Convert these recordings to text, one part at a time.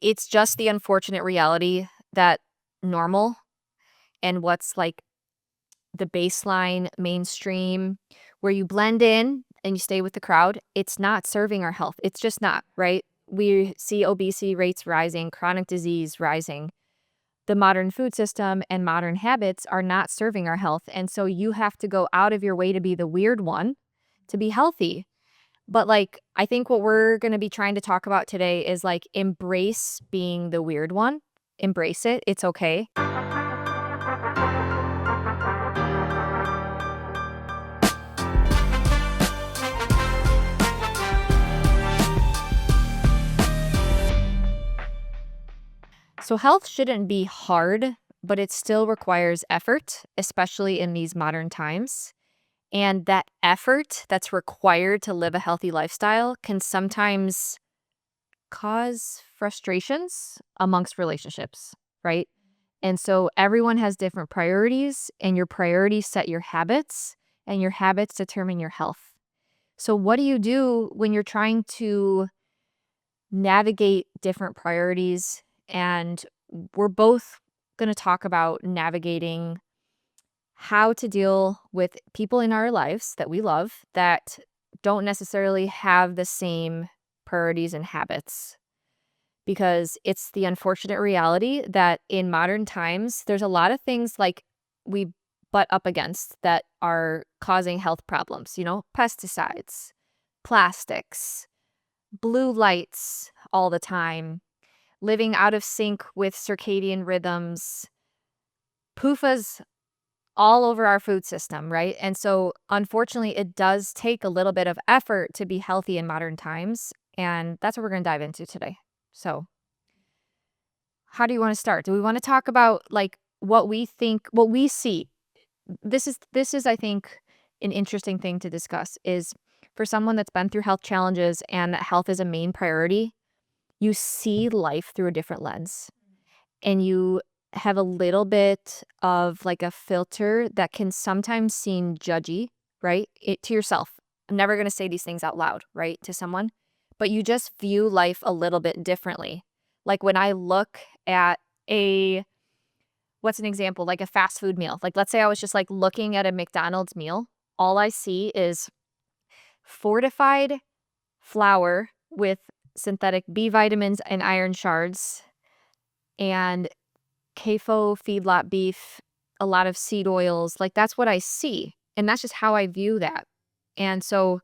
it's just the unfortunate reality that normal and what's like the baseline mainstream where you blend in and you stay with the crowd, it's not serving our health. It's just not, right? We see obesity rates rising, chronic disease rising. The modern food system and modern habits are not serving our health. And so you have to go out of your way to be the weird one to be healthy. But like, I think what we're going to be trying to talk about today is like embrace being the weird one. Embrace it. It's okay. So health shouldn't be hard, but it still requires effort, especially in these modern times. And that effort that's required to live a healthy lifestyle can sometimes cause frustrations amongst relationships, right? And so everyone has different priorities, and your priorities set your habits, and your habits determine your health. So what do you do when you're trying to navigate different priorities? And we're both going to talk about navigating how to deal with people in our lives that we love that don't necessarily have the same priorities and habits. Because it's the unfortunate reality that in modern times, there's a lot of things like we butt up against that are causing health problems, pesticides, plastics, blue lights all the time, living out of sync with circadian rhythms, PUFAs all over our food system, right? And so unfortunately, it does take a little bit of effort to be healthy in modern times. And that's what we're going to dive into today. So how do you want to start? Do we want to talk about like what we think, what we see? This is I think an interesting thing to discuss is for someone that's been through health challenges and that health is a main priority, you see life through a different lens. And you have a little bit of like a filter that can sometimes seem judgy, right? To yourself. I'm never going to say these things out loud, right? To someone, but you just view life a little bit differently. Like when I look at what's an example? Like a fast food meal. Like let's say I was just like looking at a McDonald's meal. All I see is fortified flour with synthetic B vitamins and iron shards and CAFO feedlot beef, a lot of seed oils. Like that's what I see. And that's just how I view that. And so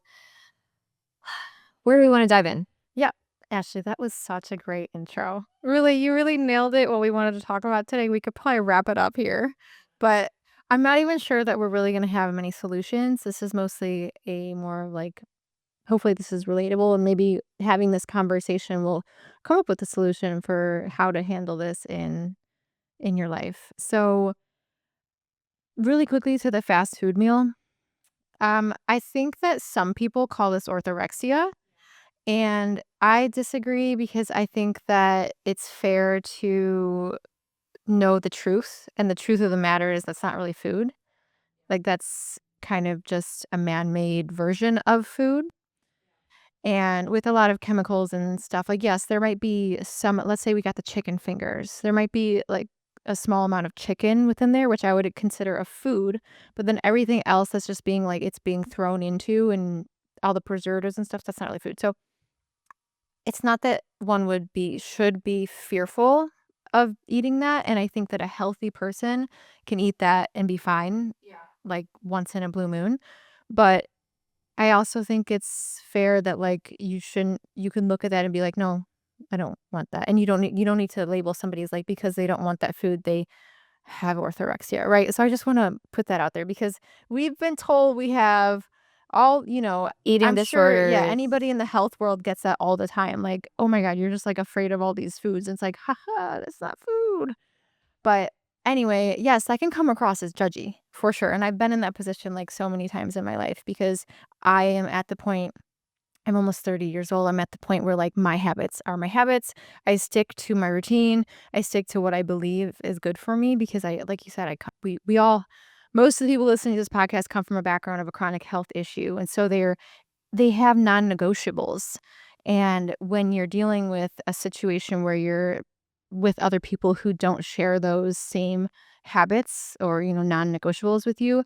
where do we want to dive in? Yeah, Ashley, that was such a great intro. Really, you really nailed it. What we wanted to talk about today, we could probably wrap it up here, but I'm not even sure that we're really going to have many solutions. This is mostly a more like, hopefully this is relatable, and maybe having this conversation will come up with a solution for how to handle this in your life. So really quickly to the fast food meal. I think that some people call this orthorexia. And I disagree because I think that it's fair to know the truth. And the truth of the matter is that's not really food. Like that's kind of just a man-made version of food. And with a lot of chemicals and stuff, like, yes, there might be some, let's say we got the chicken fingers. There might be like a small amount of chicken within there, which I would consider a food. But then everything else that's just being like, it's being thrown into and all the preservatives and stuff, that's not really food. So it's not that one should be fearful of eating that, and I think that a healthy person can eat that and be fine, like, once in a blue moon, but I also think it's fair that, like, you can look at that and be like, "No, I don't want that," and you don't need to label somebody as, like, because they don't want that food, they have orthorexia, right? So I just wanna put that out there because we've been told we have Eating I'm sure, yeah, disorders. anybody in the health world gets that all the time. Like, "Oh my god, you're just, like, afraid of all these foods." And it's like, "Ha, that's not food." But anyway, yes, that can come across as judgy, for sure, and I've been in that position, like, so many times in my life because I am at the point I'm almost 30 years old. I'm at the point where, like, my habits are my habits. I stick to my routine. I stick to what I believe is good for me because like you said, we all most of the people listening to this podcast come from a background of a chronic health issue, and so they have non-negotiables. And when you're dealing with a situation where you're with other people who don't share those same habits or, non-negotiables with you,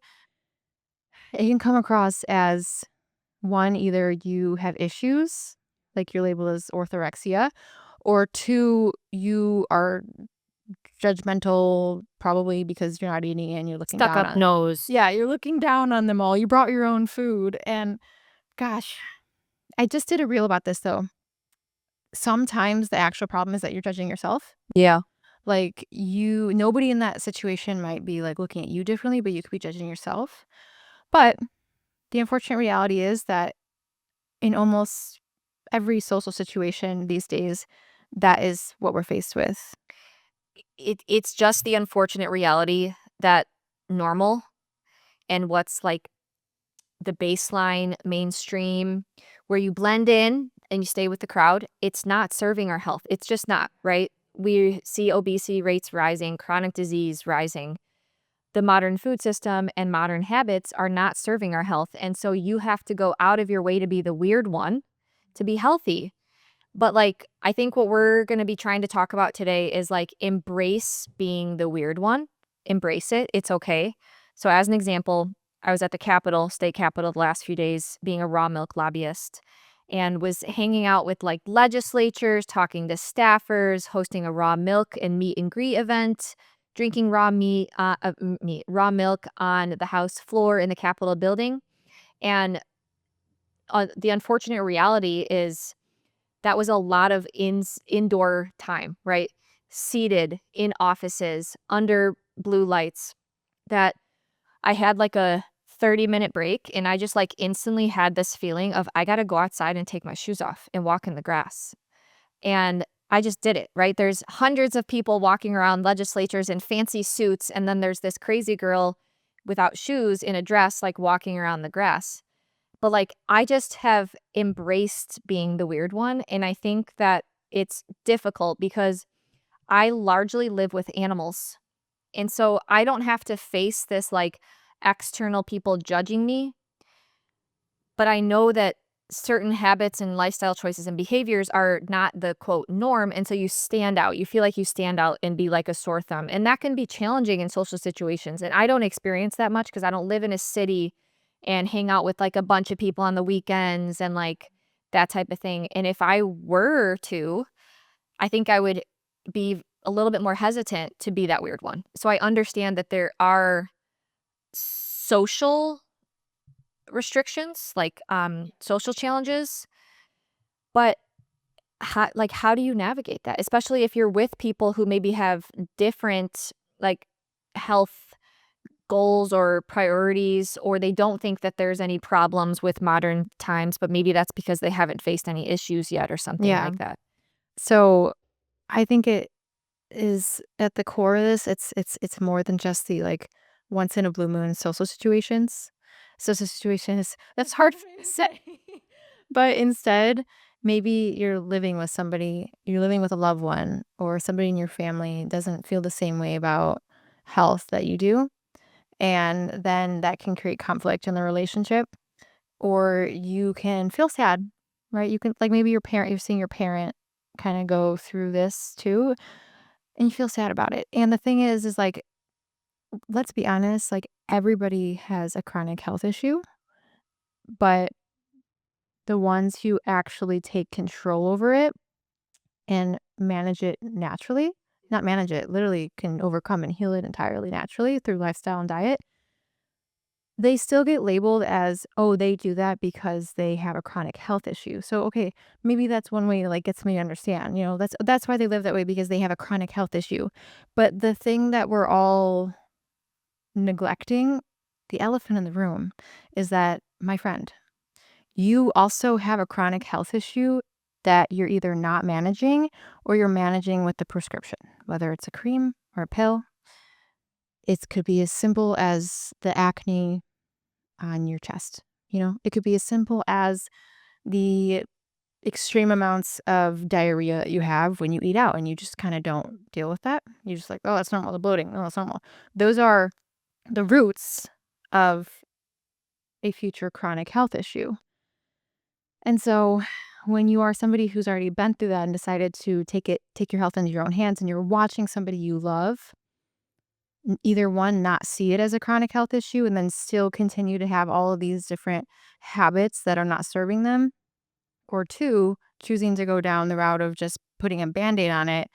it can come across as one, either you have issues, like you're labeled as orthorexia, or two, you are judgmental, probably because you're not eating and you're looking Stuck down up on. nose. Yeah, you're looking down on them all. You brought your own food. And gosh, I just did a reel about this though. Sometimes the actual problem is that you're judging yourself. Yeah. Like nobody in that situation might be like looking at you differently, but you could be judging yourself. But the unfortunate reality is that in almost every social situation these days, that is what we're faced with. It's just the unfortunate reality that normal and what's like the baseline mainstream where you blend in and you stay with the crowd, it's not serving our health. It's just not, right? We see obesity rates rising, chronic disease rising. The modern food system and modern habits are not serving our health. And so you have to go out of your way to be the weird one to be healthy. But, like, I think what we're gonna be trying to talk about today is, like, embrace being the weird one. Embrace it, it's okay. So, as an example, I was at the Capitol, state capitol the last few days being a raw milk lobbyist and was hanging out with, like, legislatures, talking to staffers, hosting a raw milk and meet and greet event, drinking raw milk on the House floor in the Capitol building, and, the unfortunate reality is that was a lot of indoor time, right? Seated in offices under blue lights that I had like a 30-minute break and I just like instantly had this feeling of I got to go outside and take my shoes off and walk in the grass. And I just did it, right? There's hundreds of people walking around legislatures in fancy suits and then there's this crazy girl without shoes in a dress like walking around the grass. But, like, I just have embraced being the weird one, and I think that it's difficult because I largely live with animals, and so I don't have to face this, like, external people judging me, but I know that certain habits and lifestyle choices and behaviors are not the, quote, "norm," and so you stand out. You feel like you stand out and be like a sore thumb, and that can be challenging in social situations, and I don't experience that much because I don't live in a city and hang out with, like, a bunch of people on the weekends and, like, that type of thing, and if I were to, I think I would be a little bit more hesitant to be that weird one. So I understand that there are social restrictions, like, social challenges, but how do you navigate that? Especially if you're with people who maybe have different, like, health goals or priorities, or they don't think that there's any problems with modern times, but maybe that's because they haven't faced any issues yet or something Yeah. like that. So I think it is at the core of this, it's more than just the like once in a blue moon social situations. Social situations that's hard for me to say. But instead, maybe you're living with somebody, you're living with a loved one, or somebody in your family doesn't feel the same way about health that you do. And then that can create conflict in the relationship. Or you can feel sad, right? You can, like, maybe you're seeing your parent kind of go through this too, and you feel sad about it. And the thing is like, let's be honest, like, everybody has a chronic health issue, but the ones who actually take control over it and manage it naturally, not manage it, literally can overcome and heal it entirely naturally through lifestyle and diet, they still get labeled as, "Oh, they do that because they have a chronic health issue." So, okay, maybe that's one way, like, gets me to understand, that's why they live that way because they have a chronic health issue. But the thing that we're all neglecting, the elephant in the room, is that, my friend, you also have a chronic health issue that you're either not managing or you're managing with the prescription, whether it's a cream or a pill. It could be as simple as the acne on your chest. It could be as simple as the extreme amounts of diarrhea that you have when you eat out and you just kind of don't deal with that. You're just like, oh, that's normal. The bloating. Oh, that's normal. Those are the roots of a future chronic health issue. And so when you are somebody who's already been through that and decided to take your health into your own hands, and you're watching somebody you love, either one, not see it as a chronic health issue and then still continue to have all of these different habits that are not serving them, or two, choosing to go down the route of just putting a Band-Aid on it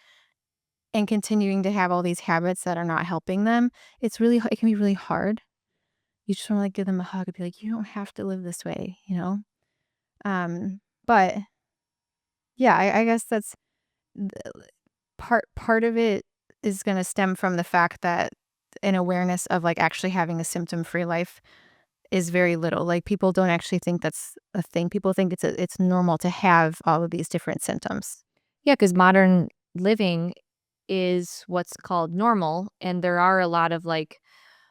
and continuing to have all these habits that are not helping them. It can be really hard. You just want to like give them a hug and be like, you don't have to live this way, you know? But yeah, I guess that's th- part of it is going to stem from the fact that an awareness of like actually having a symptom-free life is very little. Like, people don't actually think that's a thing. People think it's normal to have all of these different symptoms. Yeah, because modern living is what's called normal. And there are a lot of like,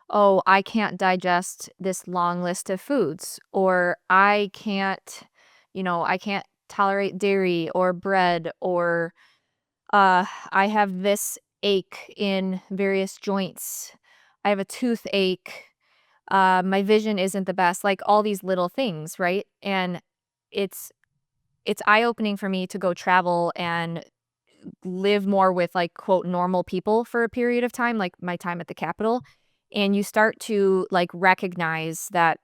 oh, I can't digest this long list of foods, or I can't tolerate dairy or bread, or I have this ache in various joints. I have a toothache. My vision isn't the best. Like all these little things, right? And it's it's eye-opening for me to go travel and live more with like quote normal people for a period of time, like my time at the Capitol. And you start to like recognize that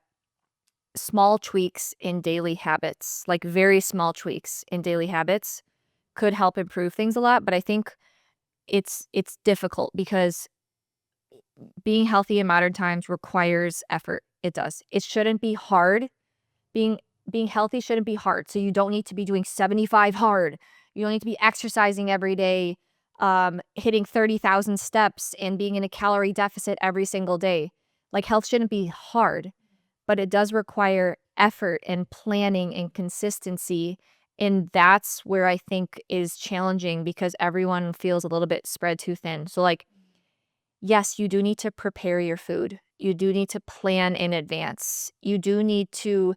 small tweaks in daily habits, like very small tweaks in daily habits, could help improve things a lot. But I think it's difficult because being healthy in modern times requires effort. It does. It shouldn't be hard. Being being healthy shouldn't be hard. So you don't need to be doing 75 hard. You don't need to be exercising every day, hitting 30,000 steps and being in a calorie deficit every single day. Like health shouldn't be hard, but it does require effort and planning and consistency. And that's where I think is challenging because everyone feels a little bit spread too thin. So like, yes, you do need to prepare your food. You do need to plan in advance. You do need to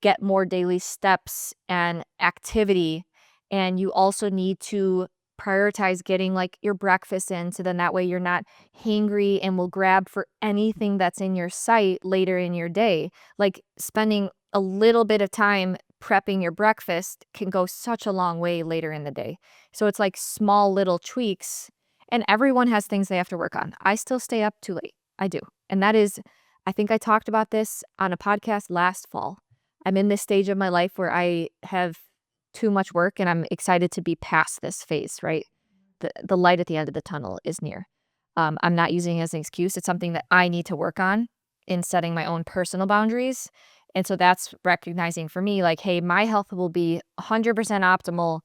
get more daily steps and activity. And you also need to prioritize getting like your breakfast in. So then that way you're not hangry and will grab for anything that's in your sight later in your day. Like spending a little bit of time prepping your breakfast can go such a long way later in the day. So it's like small little tweaks, and everyone has things they have to work on. I still stay up too late. I do. And that is, I think I talked about this on a podcast last fall. I'm in this stage of my life where I have too much work and I'm excited to be past this phase, right? The light at the end of the tunnel is near. I'm not using it as an excuse. It's something that I need to work on in setting my own personal boundaries. And so that's recognizing for me, like, hey, my health will be 100% optimal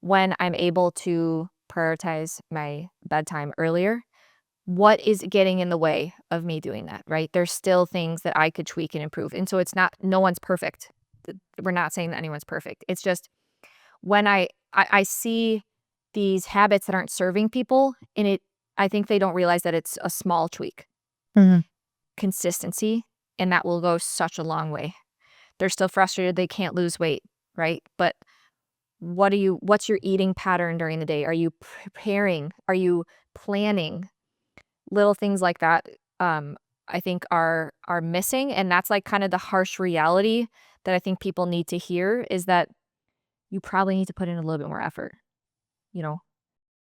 when I'm able to prioritize my bedtime earlier. What is getting in the way of me doing that, right? There's still things that I could tweak and improve. And so it's not, no one's perfect. We're not saying that anyone's perfect. It's just when I see these habits that aren't serving people, and I think they don't realize that it's a small tweak, Mhm. consistency, and that will go such a long way. They're still frustrated they can't lose weight, right? But what's your eating pattern during the day? Are you preparing? Are you planning? Little things like that, I think are missing, and that's, like, kind of the harsh reality that I think people need to hear is that you probably need to put in a little bit more effort, you know?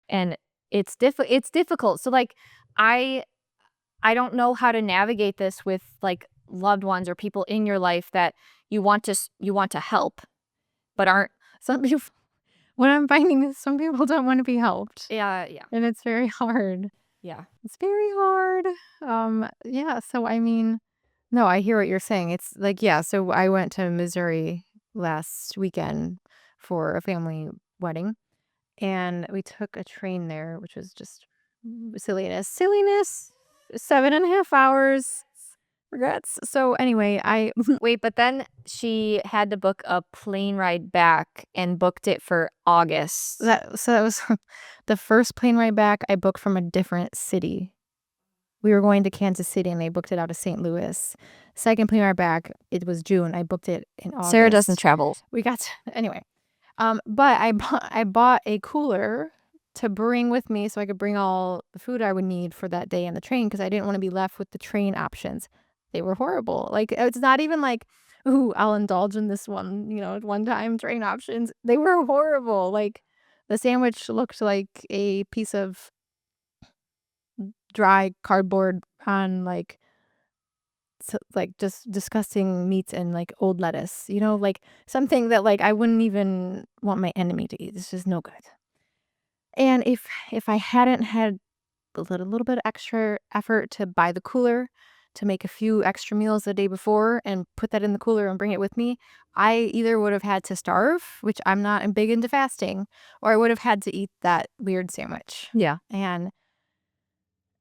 And it's difficult. So, like, I I don't know how to navigate this with, like, loved ones or people in your life that you want to help, but aren't. Some people, what I'm finding is some people don't want to be helped, Yeah, yeah, and it's very hard. yeah. It's very hard. Yeah, so I mean, no, I hear what you're saying. It's like, yeah, so I went to Missouri last weekend for a family wedding, and we took a train there, which was just silliness, 7.5 hours, regrets. So anyway, I Wait, but then she had to book a plane ride back and booked it for August. that was the first plane ride back I booked from a different city. We were going to Kansas City and they booked it out of St. Louis. Second plane ride back, it was June. I booked it in Sarah doesn't August. travel. We got anyway. But I bought a cooler to bring with me so I could bring all the food I would need for that day in the train because I didn't want to be left with the train options. They were horrible. Like, it's not even like ooh, I'll indulge in this one, one time train options. They were horrible. Like, the sandwich looked like a piece of dry cardboard on, like, like, just disgusting meats and, like, old lettuce, like, something that, like, I wouldn't even want my enemy to eat. It's just no good. And if I hadn't had a little bit of extra effort to buy the cooler, to make a few extra meals the day before and put that in the cooler and bring it with me, I either would have had to starve, which I'm not big into fasting, or I would have had to eat that weird sandwich. Yeah. And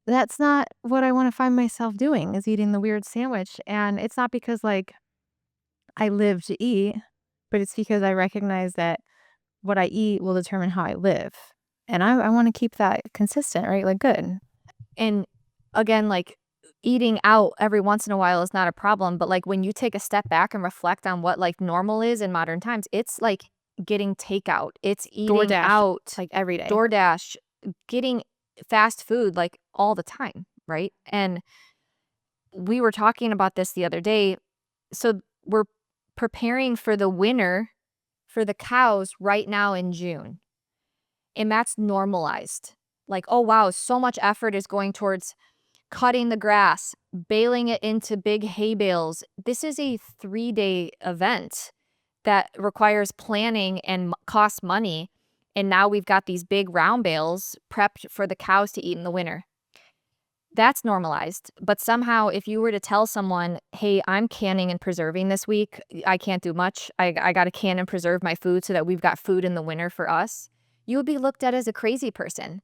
that's not what I wanna find myself doing, is eating the weird sandwich. And it's not because, like, I live to eat, but it's because I recognize that what I eat will determine how I live. And I wanna keep that consistent, right? Like, good. And again, like, eating out every once in a while is not a problem, but, like, when you take a step back and reflect on what, like, normal is in modern times, it's like getting takeout, it's eating DoorDash, out, like, every day. DoorDash, getting fast food, like, all the time, right? And we were talking about this the other day. So we're preparing for the winter for the cows right now in June, and that's normalized. Like, oh, wow, so much effort is going towards cutting the grass, baling it into big hay bales. This is a 3-day event that requires planning and costs money. And now we've got these big round bales prepped for the cows to eat in the winter. That's normalized. But somehow, if you were to tell someone, hey, I'm canning and preserving this week, I can't do much. I got to can and preserve my food so that we've got food in the winter for us, you would be looked at as a crazy person.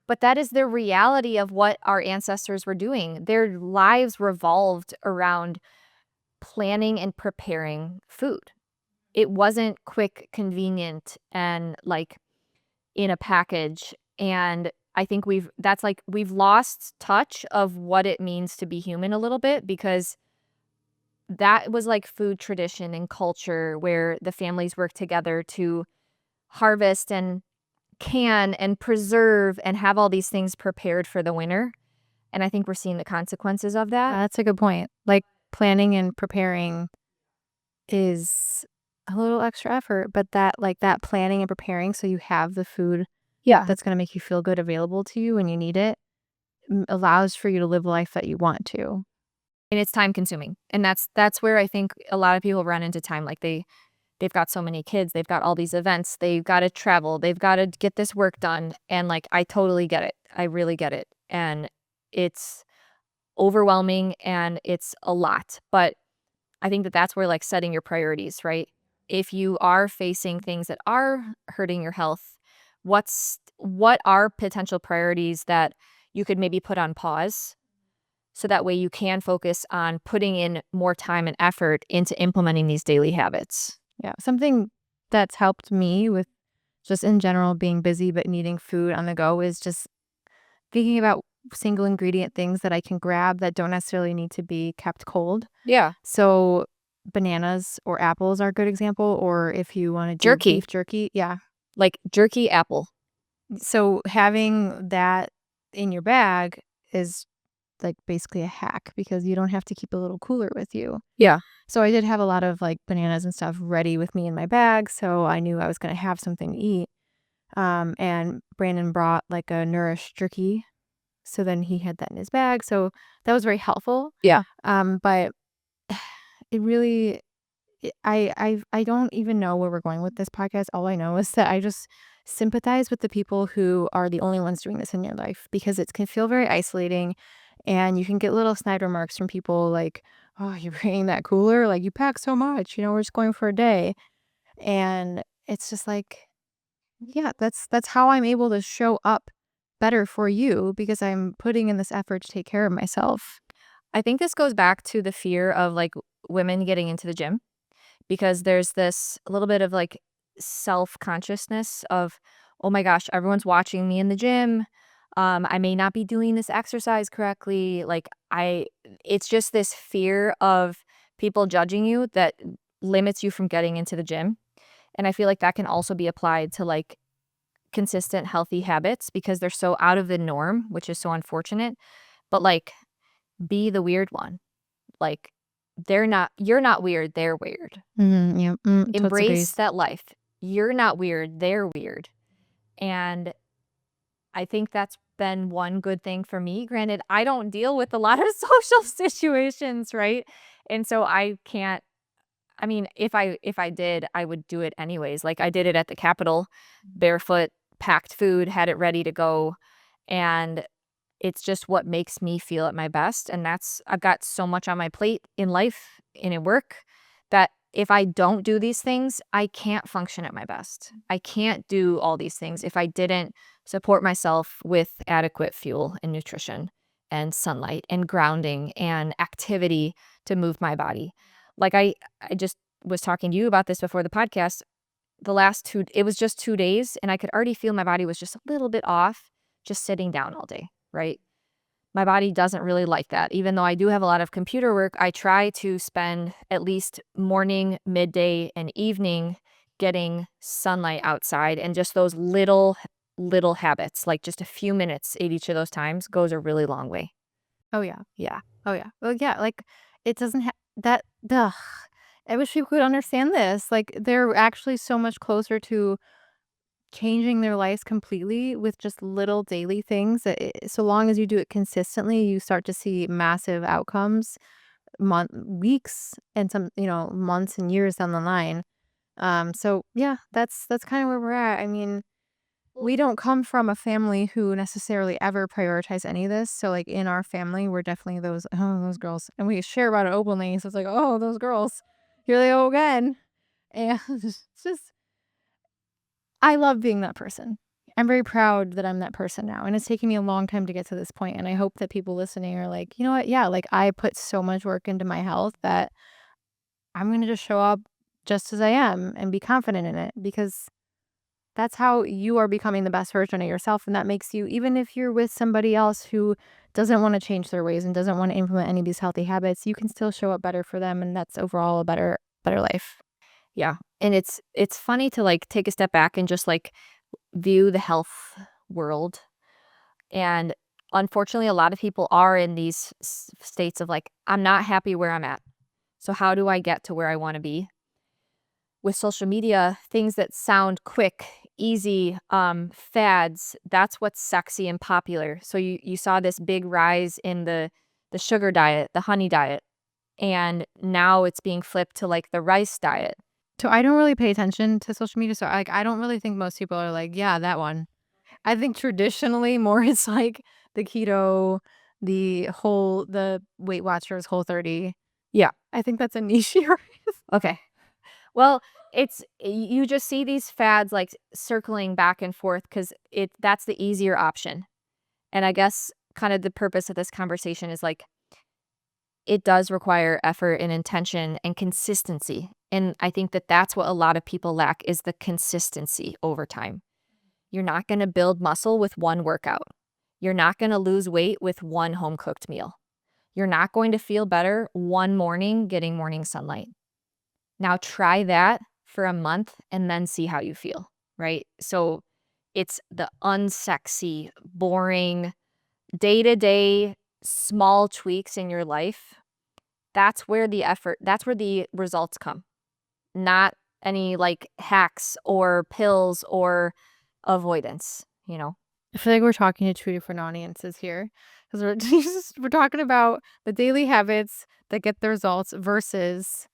But that is the reality of what our ancestors were doing. Their lives revolved around planning and preparing food. It wasn't quick, convenient, and like in a package. And I think we've lost touch of what it means to be human a little bit, because that was like food tradition and culture where the families work together to harvest and can and preserve and have all these things prepared for the winter. And I think we're seeing the consequences of that. That's a good point. Like, planning and preparing is a little extra effort, but that planning and preparing so you have the food Yeah. that's gonna make you feel good available to you when you need it, allows for you to live the life that you want to. And it's time consuming. And that's where I think a lot of people run into time. Like they've got so many kids, they've got all these events, they've got to travel, they've got to get this work done. And like I totally get it. I really get it. And it's overwhelming and it's a lot. But I think that that's where, like, setting your priorities, right? If you are facing things that are hurting your health, what are potential priorities that you could maybe put on pause so that way you can focus on putting in more time and effort into implementing these daily habits? Yeah, something that's helped me with just in general being busy but needing food on the go is just thinking about single ingredient things that I can grab that don't necessarily need to be kept cold. Yeah. So, bananas or apples are a good example, or if you wanna do Jerky, beef jerky, yeah. like jerky apple. So, having that in your bag is, like, basically a hack because you don't have to keep a little cooler with you. Yeah. So, I did have a lot of, like, bananas and stuff ready with me in my bag, so I knew I was gonna have something to eat. And Brandon brought, like, a Nourish jerky, so then he had that in his bag, so that was very helpful. Yeah. But it really I don't even know where we're going with this podcast. All I know is that I just sympathize with the people who are the only ones doing this in your life, because it can feel very isolating, and you can get little snide remarks from people like, "Oh, you're bringing that cooler? Like, you pack so much, we're just going for a day." And it's just like, yeah, that's how I'm able to show up better for you, because I'm putting in this effort to take care of myself. I think this goes back to the fear of like women getting into the gym, because there's this a little bit of like self-consciousness of, oh my gosh, everyone's watching me in the gym. I may not be doing this exercise correctly. It's just this fear of people judging you that limits you from getting into the gym. And I feel like that can also be applied to like consistent healthy habits because they're so out of the norm, which is so unfortunate. But like, be the weird one. Like, you're not weird, they're weird. Yeah. Embrace that life. You're not weird, they're weird. And I think that's been one good thing for me. Granted, I don't deal with a lot of social situations, right? And so I can't, I mean, if I did, I would do it anyways. Like I did it at the Capitol, barefoot, packed food, had it ready to go. And it's just what makes me feel at my best. And I've got so much on my plate in life and in work that if I don't do these things, I can't function at my best. I can't do all these things if I didn't support myself with adequate fuel and nutrition and sunlight and grounding and activity to move my body. Like I just was talking to you about this before the podcast. It was just 2 days and I could already feel my body was just a little bit off just sitting down all day, right? My body doesn't really like that. Even though I do have a lot of computer work, I try to spend at least morning, midday, and evening getting sunlight outside, and just those little habits, like just a few minutes at each of those times goes a really long way. Oh, yeah. Yeah. Oh, yeah. Well, yeah, like, it doesn't have that ugh. I wish people could understand this. Like, they're actually so much closer to changing their lives completely with just little daily things that so long as you do it consistently, you start to see massive outcomes weeks and some, months and years down the line. So yeah, that's kind of where we're at. I mean, we don't come from a family who necessarily ever prioritize any of this. So like in our family, we're definitely those girls, and we share about it openly. So it's like, oh, those girls, here they go again. And it's just, I love being that person. I'm very proud that I'm that person now. And it's taken me a long time to get to this point. And I hope that people listening are like, you know what? Yeah, like I put so much work into my health that I'm going to just show up just as I am and be confident in it, because that's how you are becoming the best version of yourself. And that makes you, even if you're with somebody else who doesn't want to change their ways and doesn't want to implement any of these healthy habits, you can still show up better for them. And that's overall a better life. Yeah. And it's funny to like take a step back and just like view the health world. And unfortunately, a lot of people are in these states of like, I'm not happy where I'm at. So how do I get to where I want to be? With social media, things that sound quick, easy, fads, that's what's sexy and popular. So you saw this big rise in the sugar diet, the honey diet, and now it's being flipped to like the rice diet. So I don't really pay attention to social media. So like, I don't really think most people are like, yeah, that one. I think traditionally more it's like the keto, the Weight Watchers, Whole30. Yeah. I think that's a niche area. Okay. Well, you just see these fads like circling back and forth because that's the easier option. And I guess kind of the purpose of this conversation is like it does require effort and intention and consistency. And I think that that's what a lot of people lack is the consistency over time. You're not going to build muscle with one workout. You're not going to lose weight with one home cooked meal. You're not going to feel better one morning getting morning sunlight. Now try that for a month and then see how you feel, right? So it's the unsexy, boring, day-to-day small tweaks in your life. That's where the results come. Not any like hacks or pills or avoidance, you know? I feel like we're talking to two different audiences here, because we're talking about the daily habits that get the results versus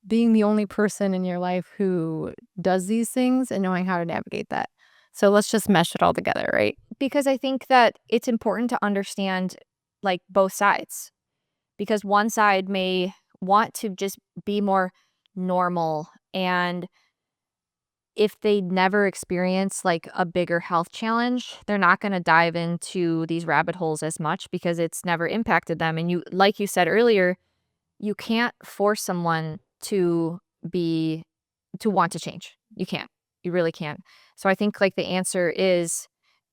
being the only person in your life who does these things and knowing how to navigate that. So let's just mesh it all together, right? Because I think that it's important to understand like both sides. Because one side may want to just be more normal, and if they never experience like a bigger health challenge, they're not going to dive into these rabbit holes as much because it's never impacted them. And you, like you said earlier, you can't force someone be to want to change. You can't. You really can't. So I think like the answer is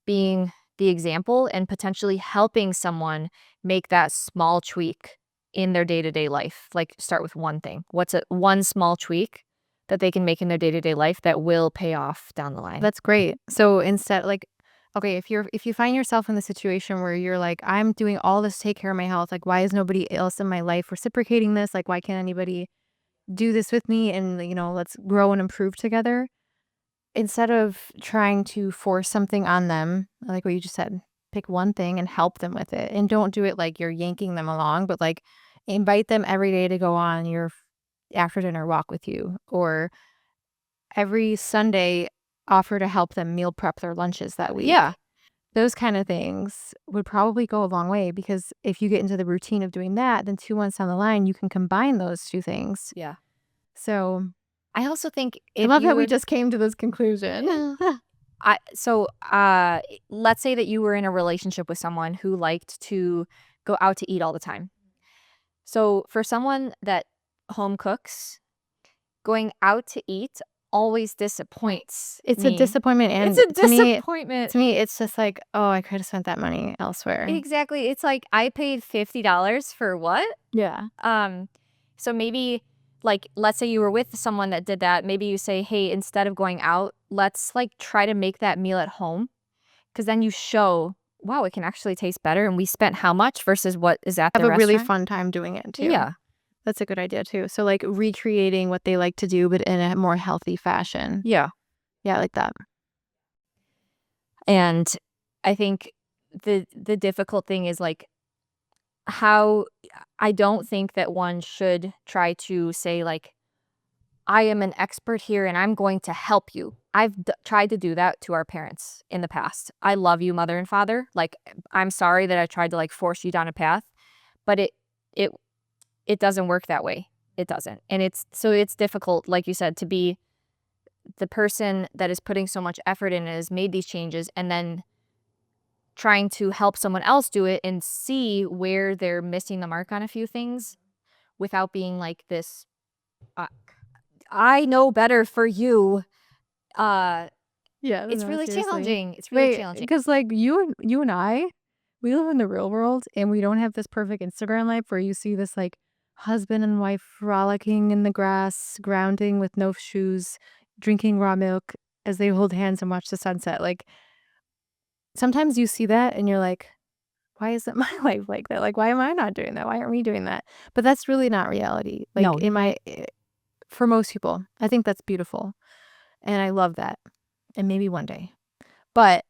being the example and potentially helping someone make that small tweak in their day-to-day life. Like start with one thing. What's one small tweak that they can make in their day-to-day life that will pay off down the line? That's great. So instead, like, okay, if you find yourself in the situation where you're like, I'm doing all this to take care of my health, like, why is nobody else in my life reciprocating this? Like, why can't anybody do this with me? And, let's grow and improve together. Instead of trying to force something on them, like what you just said, pick one thing and help them with it. And don't do it like you're yanking them along, but like invite them every day to go on your after dinner walk with you, or every Sunday offer to help them meal prep their lunches that week. Yeah. Those kind of things would probably go a long way, because if you get into the routine of doing that, then 2 months down the line, you can combine those two things. Yeah. So I also think I if love you that we would, just came to this conclusion. let's say that you were in a relationship with someone who liked to go out to eat all the time. So for someone that home cooks, going out to eat always disappoints It's a me. disappointment, and It's a to me, disappointment. it's just like, oh, I could have spent that money elsewhere. Exactly. It's like I paid $50 for what? Yeah. So maybe like let's say you were with someone that did that, maybe you say, "Hey, instead of going out, let's like try to make that meal at home." Because then you show, wow, it can actually taste better, and we spent how much versus what is at Have the a really restaurant. fun time doing it too. Yeah. That's a good idea too. So like recreating what they like to do, but in a more healthy fashion. Yeah. Yeah, I like that. And I think the difficult thing is like how I don't think that one should try to say like I am an expert here and I'm going to help you. I've tried to do that to our parents in the past. I love you, mother and father. Like, I'm sorry that I tried to like force you down a path, but it it doesn't work that way. It doesn't. And it's difficult, like you said, to be the person that is putting so much effort in and has made these changes and then trying to help someone else do it and see where they're missing the mark on a few things without being like this, uh, I know better for you. Yeah, It's no, really seriously. challenging. It's really Wait, challenging. because like you and I, we live in the real world, and we don't have this perfect Instagram life where you see this like husband and wife frolicking in the grass, grounding with no shoes, drinking raw milk as they hold hands and watch the sunset. Like sometimes you see that and you're like, why isn't my life like that? Like, why am I not doing that? Why aren't we doing that? But that's really not reality. Like No. for most people, I think that's beautiful. And I love that. And maybe one day. But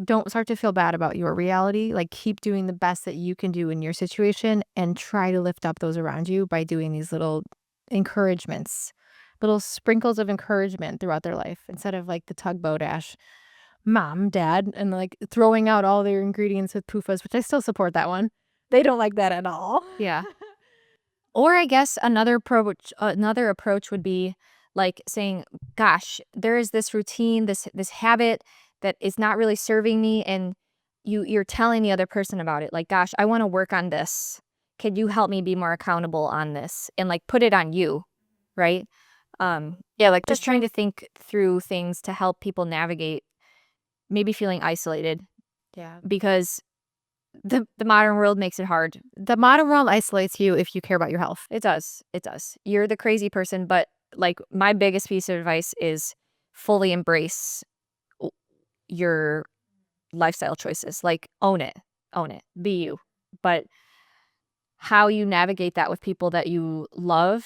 don't start to feel bad about your reality. Like, keep doing the best that you can do in your situation and try to lift up those around you by doing these little encouragements, little sprinkles of encouragement throughout their life, instead of like the tugboat ash, mom, dad, and like throwing out all their ingredients with PUFAs, which I still support that one. They don't like that at all. Yeah. Or I guess another approach would be like saying, gosh, there is this routine, this habit that is not really serving me, and you're telling the other person about it. Like, gosh, I want to work on this. Can you help me be more accountable on this? And like put it on you, right? Yeah, like Just trying to think through things to help people navigate maybe feeling isolated yeah. because the modern world makes it hard. The modern world isolates you if you care about your health. It does. It does. You're the crazy person, but like my biggest piece of advice is fully embrace w- your lifestyle choices. Like own it. Own it. Be you. But how you navigate that with people that you love,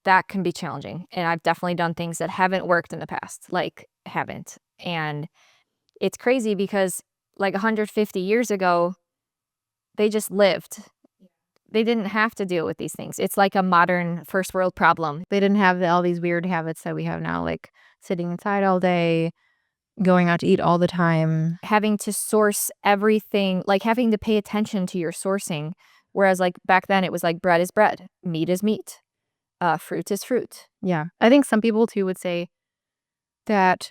that can be challenging. And I've definitely done things that haven't worked in the past. Like haven't. And it's crazy because like 150 years ago, they just lived. They didn't have to deal with these things. It's like a modern first world problem. They didn't have all these weird habits that we have now, like sitting inside all day, going out to eat all the time. Having to source everything, like having to pay attention to your sourcing. Whereas like back then it was like bread is bread, meat is meat, fruit is fruit. Yeah. I think some people too would say that,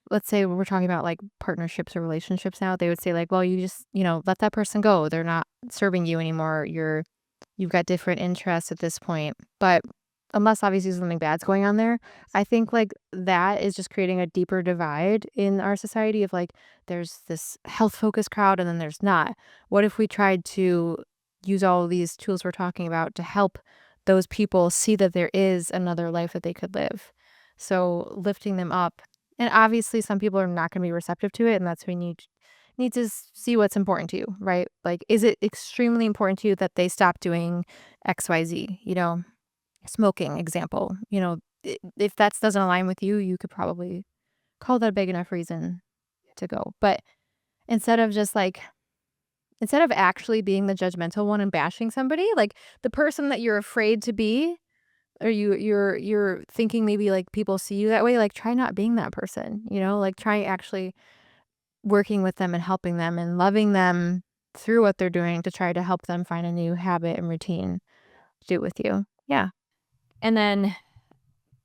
let's say we're talking about like partnerships or relationships now, they would say like, well, you just, let that person go. They're not serving you anymore. You've got different interests at this point. But unless obviously something bad's going on there, I think like that is just creating a deeper divide in our society of like, there's this health focused crowd and then there's not. What if we tried to use all of these tools we're talking about to help those people see that there is another life that they could live? So lifting them up And obviously some people are not going to be receptive to it, and that's when you need to see what's important to you, right? Like, is it extremely important to you that they stop doing XYZ, smoking example, if that doesn't align with you, you could probably call that a big enough reason to go. But instead of just like, instead of actually being the judgmental one and bashing somebody, like the person that you're afraid to be, or you're thinking maybe like people see you that way, like try not being that person, like try actually working with them and helping them and loving them through what they're doing to try to help them find a new habit and routine to do with you. Yeah. And then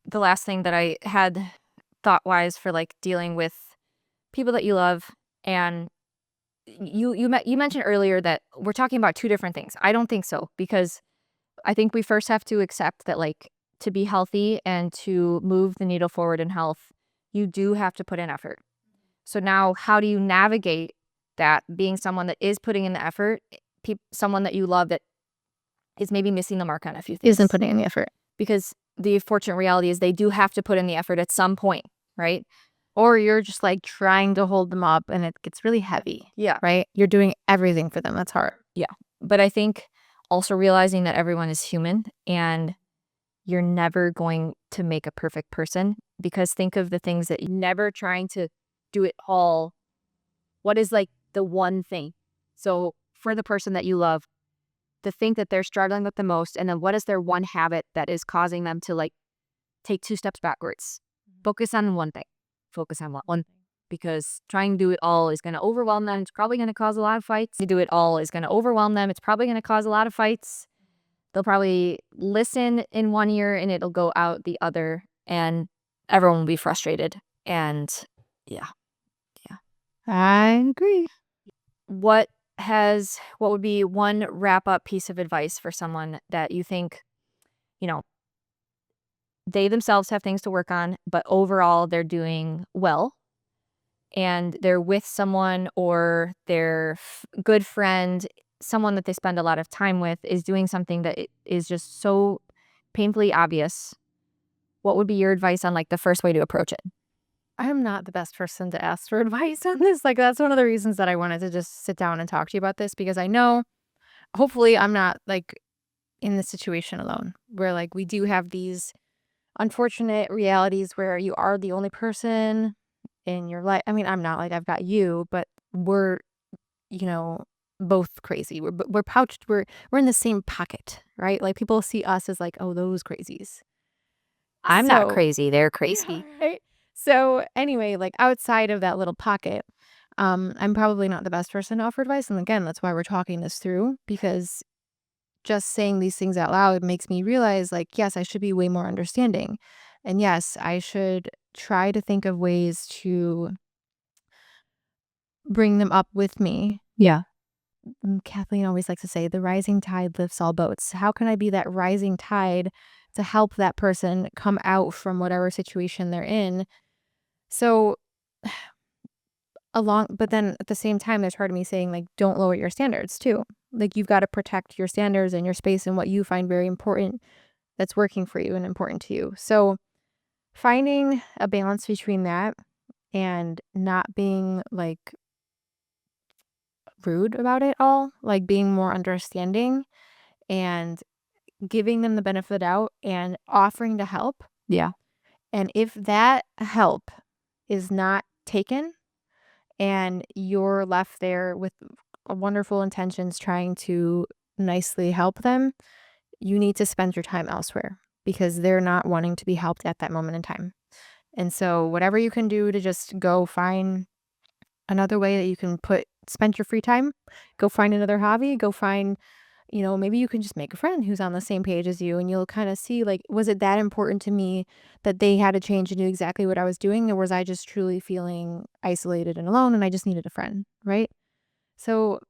the last thing that I had thought-wise for, like, dealing with people that you love, and you mentioned earlier that we're talking about 2 different things. I don't think so, because I think we first have to accept that, like, to be healthy and to move the needle forward in health, you do have to put in effort. So now how do you navigate that, being someone that is putting in the effort, someone that you love that is maybe missing the mark on a few things? Isn't putting in the effort. Because the fortunate reality is they do have to put in the effort at some point, right? Or you're just like trying to hold them up and it gets really heavy. Yeah. Right? You're doing everything for them. That's hard. Yeah. But I think also realizing that everyone is human and you're never going to make a perfect person, because think of the things that you're never trying to do it all. What is like the one thing? So for the person that you love, the thing that they're struggling with the most, and then what is their one habit that is causing them to like take 2 steps backwards? Focus on one thing. Focus on one, because trying to do it all is going to overwhelm them. It's probably going to cause a lot of fights. To do it all is going to overwhelm them. It's probably going to cause a lot of fights. They'll probably listen in one ear and it'll go out the other, and everyone will be frustrated. And yeah. I agree. What would be one wrap up piece of advice for someone that you think, they themselves have things to work on, but overall they're doing well, and they're with someone, or their good friend, someone that they spend a lot of time with, is doing something that is just so painfully obvious? What would be your advice on like the first way to approach it? I'm not the best person to ask for advice on this. Like, that's one of the reasons that I wanted to just sit down and talk to you about this, because I know hopefully I'm not like in this situation alone, where like we do have these unfortunate realities where you are the only person in your life. I mean, I'm not, like, I've got you, but we're, you know, both crazy. We're pouched. We're in the same pocket, right? Like people see us as like, oh, those crazies. I'm not So, crazy. They're crazy. right? So anyway, like outside of that little pocket, I'm probably not the best person to offer advice. And again, that's why we're talking this through, because just saying these things out loud makes me realize, like, yes, I should be way more understanding. And yes, I should try to think of ways to bring them up with me. Yeah. Kathleen always likes to say, the rising tide lifts all boats. How can I be that rising tide to help that person come out from whatever situation they're in? So, but then at the same time, there's part of me saying, like, don't lower your standards too. Like, you've got to protect your standards and your space and what you find very important that's working for you and important to you. So, finding a balance between that and not being like rude about it all, like being more understanding and giving them the benefit of the doubt and offering to help. Yeah. And if that help is not taken and you're left there with wonderful intentions trying to nicely help them, you need to spend your time elsewhere, because they're not wanting to be helped at that moment in time. And so whatever you can do to just go find another way that you can spend your free time, go find another hobby, go find, maybe you can just make a friend who's on the same page as you, and you'll kind of see, like, was it that important to me that they had to change and do exactly what I was doing? Or was I just truly feeling isolated and alone and I just needed a friend, right? So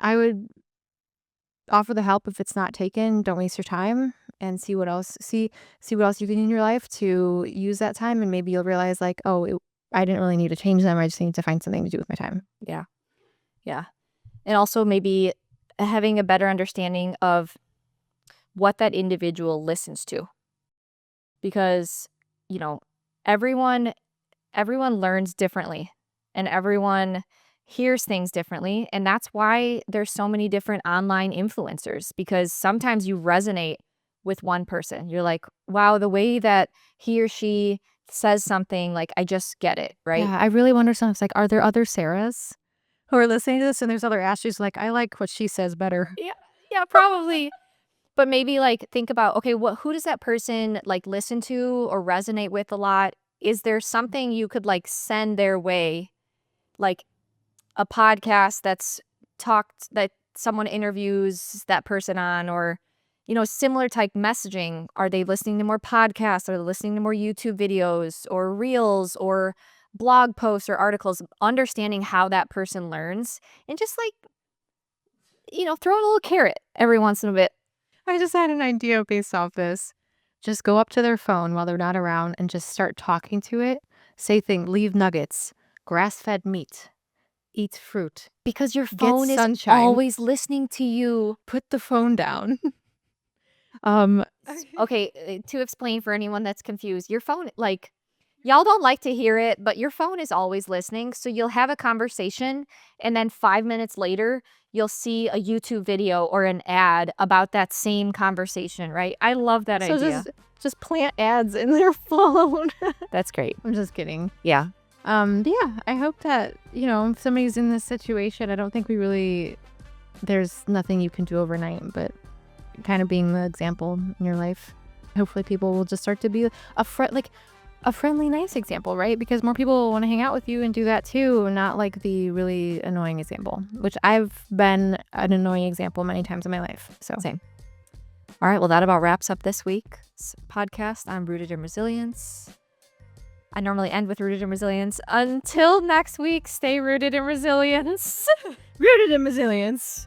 I would offer the help if it's not taken. Don't waste your time, and see what else you can do in your life to use that time, and maybe you'll realize, like, oh, I didn't really need to change them. I just need to find something to do with my time. Yeah. Yeah. And also maybe having a better understanding of what that individual listens to. Because, everyone everyone learns differently and everyone hears things differently. And that's why there's so many different online influencers, because sometimes you resonate with one person. You're like, wow, the way that he or she says something, like, I just get it, right? Yeah, I really wonder sometimes, like, are there other Sarahs who are listening to this and there's other Ashleys like, I like what she says better. Yeah, yeah, probably. But maybe like think about, okay, who does that person like listen to or resonate with a lot? Is there something you could like send their way, like a podcast that's talked that someone interviews that person on, or similar type messaging? Are they listening to more podcasts? Are they listening to more YouTube videos or reels or blog posts or articles? Understanding how that person learns, and just like, throw a little carrot every once in a bit. I just had an idea based off this. Just go up to their phone while they're not around and just start talking to it. Say things, leave nuggets, grass-fed meat, eat fruit, Because your get phone is sunshine. always listening to you. Put the phone down. Um, Okay, to explain for anyone that's confused, your phone, like, y'all don't like to hear it, but your phone is always listening. So you'll have a conversation, and then 5 minutes later, you'll see a YouTube video or an ad about that same conversation, right? I love that so idea. just plant ads in their phone. That's great. I'm just kidding. Yeah. Yeah, I hope that, if somebody's in this situation, I don't think there's nothing you can do overnight, but kind of being the example in your life. Hopefully people will just start to be a friendly, nice example, right? Because more people will want to hang out with you and do that too, not like the really annoying example, which I've been an annoying example many times in my life. So Same. All right, well, that about wraps up this week's podcast on Rooted in Resilience. I normally end with Rooted in Resilience. Until next week, stay rooted in resilience. rooted in resilience.